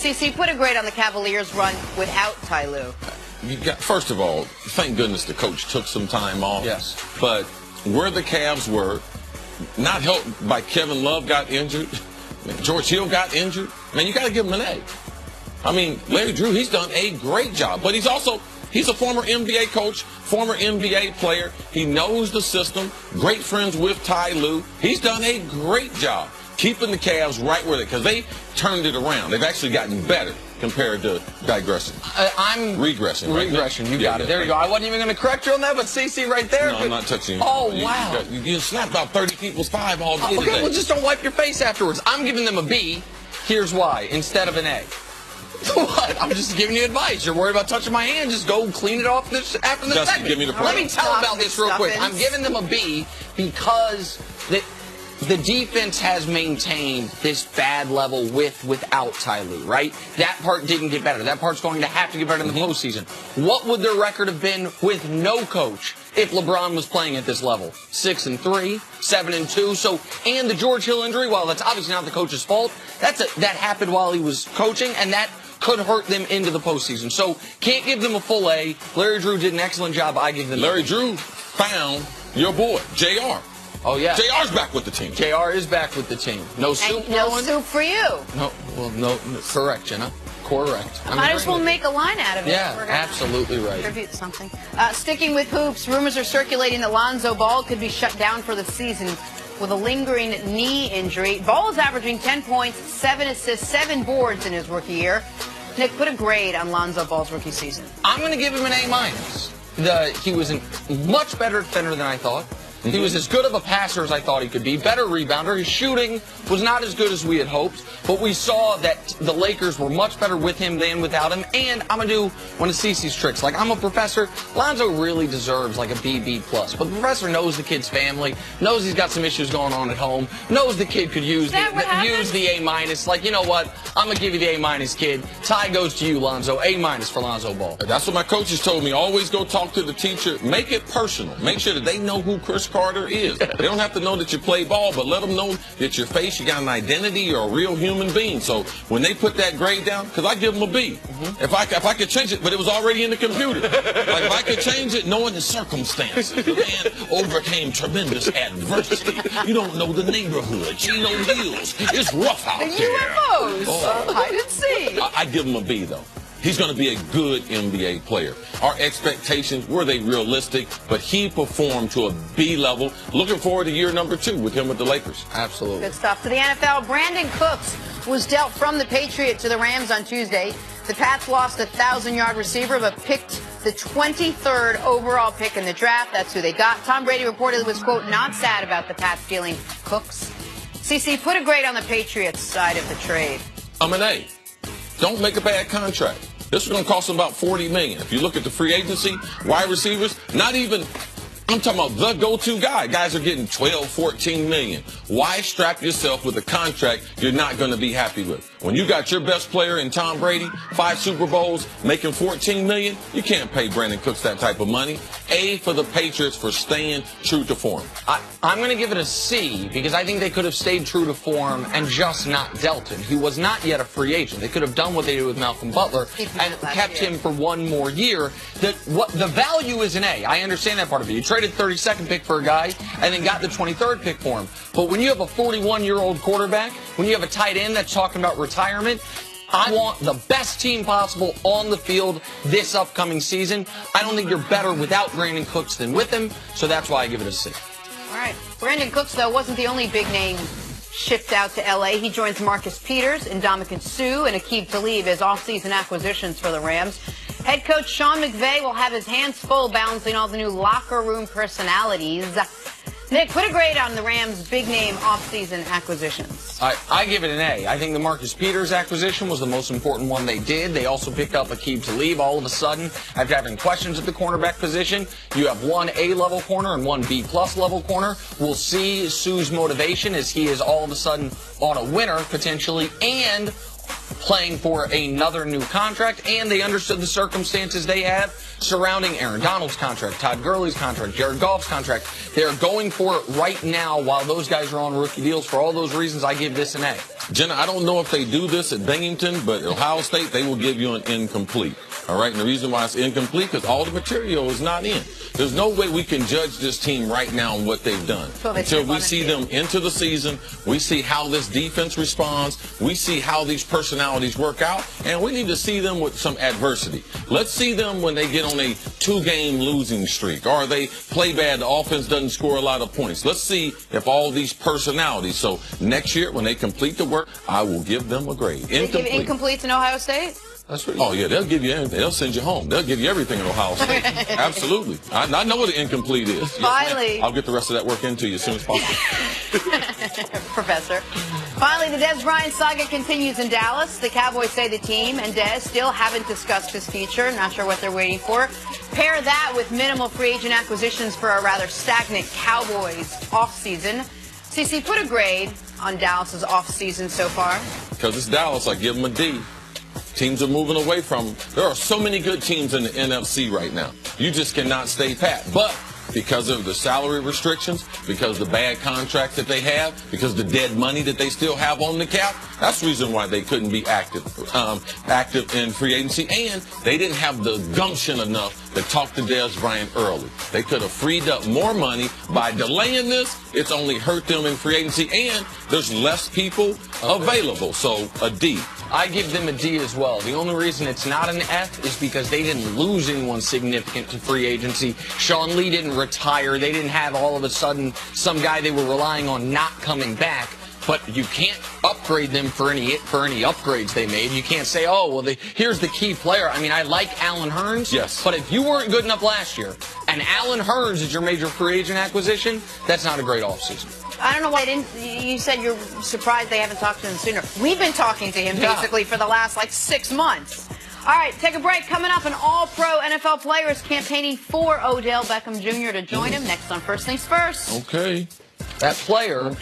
CC, put a grade on the Cavaliers' run without Ty Lue. First of all, thank goodness the coach took some time off. Yes. But where the Cavs were, not helped by Kevin Love got injured, George Hill got injured, man, you got to give him an A. I mean, Larry Drew, he's done a great job. But he's a former NBA coach, former NBA player. He knows the system, great friends with Ty Lue. He's done a great job keeping the Cavs right where because they turned it around. They've actually gotten better compared to regressing. Regression, you got it. There you go. I wasn't even going to correct you on that, but CC right there. No, I'm not touching you. Oh, wow. You slapped about 30 people's five all day Okay, well, just don't wipe your face afterwards. I'm giving them a B. Here's why, instead of an A. What? I'm just giving you advice. You're worried about touching my hand, just go clean it off after the segment. Give me the Let me tell about this real quick. I'm giving them a B because the defense has maintained this bad level without Ty Lue, right? That part didn't get better. That part's going to have to get better in the postseason. What would their record have been with no coach if LeBron was playing at this level? 6-3, 7-2. So, and the George Hill injury, while that's obviously not the coach's fault, that happened while he was coaching, and that could hurt them into the postseason. So, can't give them a full A. Larry Drew did an excellent job. I give them Larry Drew found your boy, JR. Oh, yeah. JR's back with the team. JR is back with the team. No soup, no soup for you. No, correct, Jenna. Correct. Might as well make a line out of it. Yeah, absolutely right. Contribute something. Sticking with hoops, rumors are circulating that Lonzo Ball could be shut down for the season with a lingering knee injury. Ball is averaging 10 points, 7 assists, 7 boards in his rookie year. Nick, put a grade on Lonzo Ball's rookie season. I'm going to give him an A-. He was a much better defender than I thought. He was as good of a passer as I thought he could be. Better rebounder. His shooting was not as good as we had hoped. But we saw that the Lakers were much better with him than without him. And I'm going to do one of Cece's tricks. Like, I'm a professor. Lonzo really deserves like a B+. But the professor knows the kid's family, knows he's got some issues going on at home, knows the kid could use the A-. Like, you know what? I'm going to give you the A-, kid. Ty goes to you, Lonzo. A- for Lonzo Ball. That's what my coaches told me. Always go talk to the teacher. Make it personal. Make sure that they know who Chris Carter is. They don't have to know that you play ball, but let them know that your face, you got an identity, you're a real human being. So when they put that grade down, because I give them a B. If I could change it, but it was already in the computer. Like if I could change it, knowing the circumstances, the man overcame tremendous adversity. You don't know the neighborhood. Chino Hills. It's rough out there. UFOs. Hide and seek. I give him a B though. He's going to be a good NBA player. Our expectations, were they realistic? But he performed to a B level. Looking forward to year number 2 with him with the Lakers. Absolutely. Good stuff. To the NFL, Brandon Cooks was dealt from the Patriots to the Rams on Tuesday. The Pats lost a 1,000-yard receiver, but picked the 23rd overall pick in the draft. That's who they got. Tom Brady reportedly was, quote, not sad about the Pats dealing Cooks. CC, put a grade on the Patriots side of the trade. I'm an A. Don't make a bad contract. This is going to cost them about $40 million. If you look at the free agency, wide receivers, not even, I'm talking about the go-to guy. Guys are getting $12, $14 million. Why strap yourself with a contract you're not going to be happy with? When you got your best player in Tom Brady, 5 Super Bowls, making $14 million, you can't pay Brandon Cooks that type of money. A for the Patriots for staying true to form. I'm going to give it a C because I think they could have stayed true to form and just not dealt him. He was not yet a free agent. They could have done what they did with Malcolm Butler and kept him for one more year. The value is an A. I understand that part of it. You traded 32nd pick for a guy and then got the 23rd pick for him. But when you have a 41-year-old quarterback, when you have a tight end that's talking about retirement, I want the best team possible on the field this upcoming season. I don't think you're better without Brandon Cooks than with him, so that's why I give it a C. All right. Brandon Cooks, though, wasn't the only big name shipped out to L.A. He joins Marcus Peters, Ndamukong Suh, and Aqib Talib as off-season acquisitions for the Rams. Head coach Sean McVay will have his hands full balancing all the new locker room personalities. Nick, put a grade on the Rams' big-name off-season acquisitions. I give it an A. I think the Marcus Peters acquisition was the most important one they did. They also picked up Aqib Talib. All of a sudden, after having questions at the cornerback position, you have one A-level corner and one B-plus level corner. We'll see Suh's motivation as he is all of a sudden on a winner, potentially, and playing for another new contract, and they understood the circumstances they have. surrounding Aaron Donald's contract, Todd Gurley's contract, Jared Goff's contract. They're going for it right now while those guys are on rookie deals. For all those reasons, I give this an A. Jenna, I don't know if they do this at Binghamton, but Ohio State, they will give you an incomplete. All right, and the reason why it's incomplete because all the material is not in. There's no way we can judge this team right now on what they've done. Until we see them into the season, we see how this defense responds, we see how these personalities work out, and we need to see them with some adversity. Let's see them when they get on a 2-game losing streak, or they play bad, the offense doesn't score a lot of points. Let's see if all these personalities. So next year, when they complete the work, I will give them a grade. They give incompletes in Ohio State? Oh, yeah, they'll give you anything. They'll send you home. They'll give you everything in Ohio State. Absolutely. I know what an incomplete is. Finally. Yes, I'll get the rest of that work into you as soon as possible. Professor. Finally, the Dez Bryant saga continues in Dallas. The Cowboys say the team and Dez still haven't discussed his future. Not sure what they're waiting for. Pair that with minimal free agent acquisitions for a rather stagnant Cowboys offseason. CC, put a grade on Dallas's offseason so far. Because it's Dallas, I give them a D. Teams are moving away from. There are so many good teams in the NFC right now. You just cannot stay pat. But because of the salary restrictions, because the bad contracts that they have, because the dead money that they still have on the cap, that's the reason why they couldn't be active in free agency. And they didn't have the gumption enough to talk to Dez Bryant early. They could have freed up more money by delaying this. It's only hurt them in free agency, and there's less people available. So a D. I give them a D as well. The only reason it's not an F is because they didn't lose anyone significant to free agency. Sean Lee didn't retire. They didn't have all of a sudden some guy they were relying on not coming back. But you can't upgrade them for any upgrades they made. You can't say, oh, well, here's the key player. I mean, I like Allen Hurns. Yes. But if you weren't good enough last year and Allen Hurns is your major free agent acquisition, that's not a great offseason. I don't know why you said you're surprised they haven't talked to him sooner. We've been talking to him basically for the last 6 months. All right, take a break. Coming up, an all-pro NFL player is campaigning for Odell Beckham Jr. to join him next on First Things First. Okay. That player